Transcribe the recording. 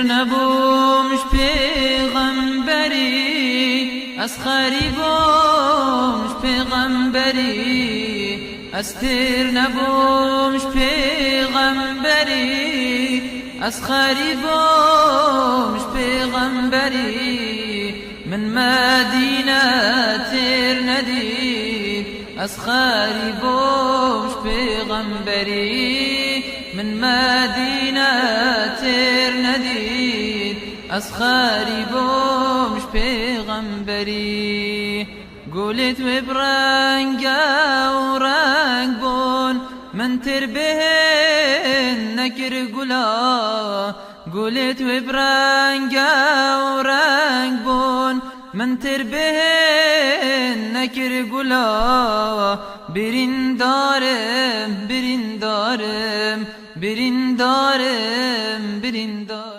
نبومش پیغمبری اسخری بومش پیغمبری استر نبومش پیغمبری اسخری بومش پیغمبری من مدینه تر ندید اسخری بومش پیغمبری من مدینه تر ندید اسخری بومش پیغمبری قولت وبرنگ و رنگ بون من تر بهن نکر گلا قولت وبرنگ و رنگ بون من تر بهن نکر گلا برین دارم برین دارم برین دارم برین دارم